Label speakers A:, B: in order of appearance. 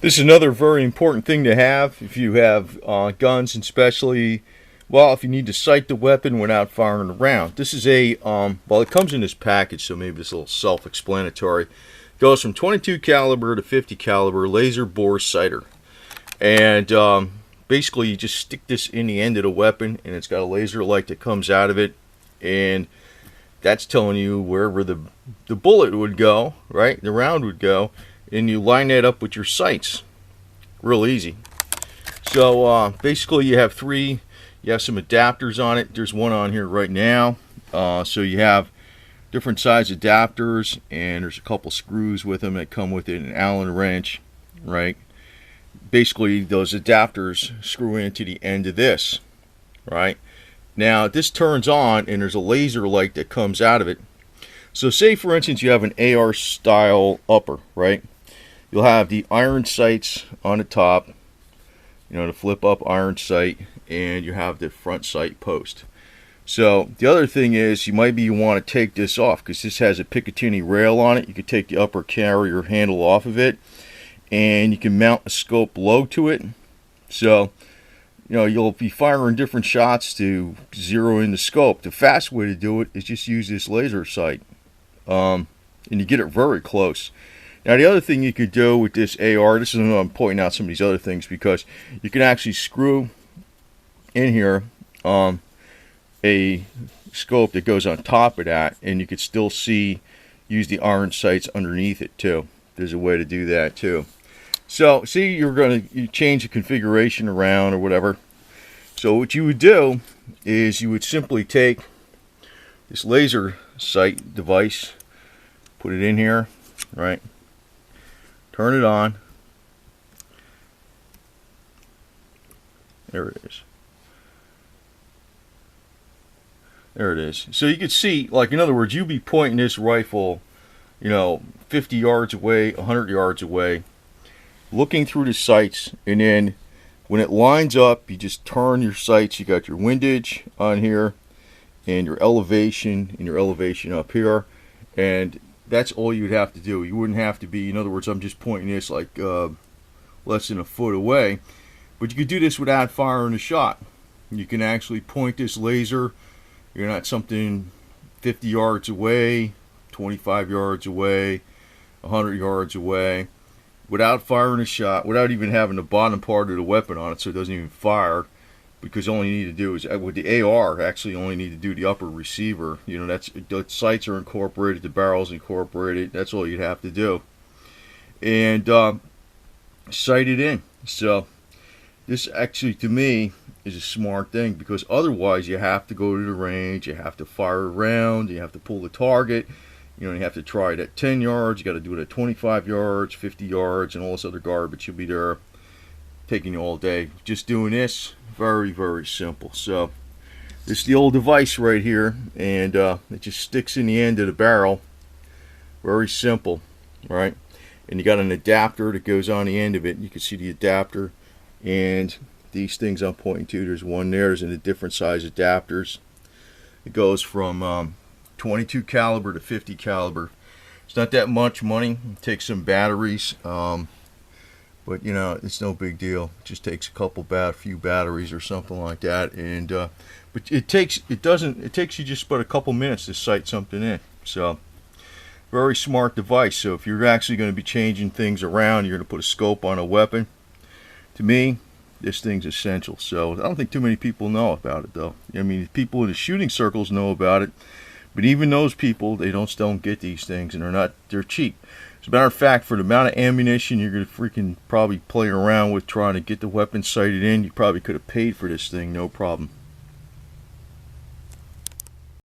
A: This is another very important thing to have if you have guns, and especially, well, if you need to sight the weapon without firing a round. This is a, well, it comes in this package, so maybe it's a little self-explanatory. It goes from 22 caliber to 50 caliber laser bore sighter. And basically you just stick this in the end of the weapon, and it's got a laser light that comes out of it, and that's telling you wherever the bullet would go, right? The round would go. And you line that up with your sights. Real easy. So basically you have some adapters on it. There's one on here right now. So you have different size adapters, and there's a couple screws with them that come with it, an Allen wrench, right? Basically those adapters screw into the end of this, right? Now this turns on, and there's a laser light that comes out of it. So say for instance you have an AR style upper, right? You'll have the iron sights on the top, the flip up iron sight, and you have the front sight post. So the other thing is you might want to take this off, because this has a Picatinny rail on it. You could take the upper carrier handle off of it, and you can mount a scope low to it. So you'll be firing different shots to zero in the scope. The fast way to do it is just use this laser sight, and you get it very close. Now the other thing you could do with this AR, this is when I'm pointing out some of these other things, because you can actually screw in here a scope that goes on top of that, and you could still use the iron sights underneath it too. There's a way to do that too. So see, you change the configuration around or whatever. So what you would do is you would simply take this laser sight device, put it in here, right? Turn it on. There it is. There it is. So you can see, like, in other words, you'd be pointing this rifle, 50 yards away, 100 yards away, looking through the sights, and then when it lines up, you just turn your sights. You got your windage on here, and your elevation up here, and that's all you'd have to do. You wouldn't have to be, in other words, I'm just pointing this like less than a foot away. But you could do this without firing a shot. You can actually point this laser. You're not something 50 yards away, 25 yards away, 100 yards away, without firing a shot, without even having the bottom part of the weapon on it so it doesn't even fire. Because all you need to do is, with the AR, actually only need to do the upper receiver. The sights are incorporated, the barrel's incorporated. That's all you'd have to do. And sight it in. So this actually, to me, is a smart thing, because otherwise you have to go to the range, you have to fire a round, you have to pull the target. You have to try it at 10 yards, you got to do it at 25 yards, 50 yards, and all this other garbage. You'll be there taking you all day. Just doing this, very, very simple. So this is the old device right here, and it just sticks in the end of the barrel. Very simple, right? And you got an adapter that goes on the end of it. You can see the adapter, and these things I'm pointing to, there's one there. There's in the different size adapters. It goes from 22 caliber to 50 caliber. It's not that much money. It takes some batteries, but it's no big deal. It just takes a few batteries or something like that, and but it takes you just about a couple minutes to sight something in. So very smart device. So if you're actually going to be changing things around, you're going to put a scope on a weapon. To me, this thing's essential. So I don't think too many people know about it, though. I mean, people in the shooting circles know about it, but even those people, they don't get these things, and they're cheap. As a matter of fact, for the amount of ammunition you're going to freaking probably play around with trying to get the weapon sighted in, you probably could have paid for this thing, no problem.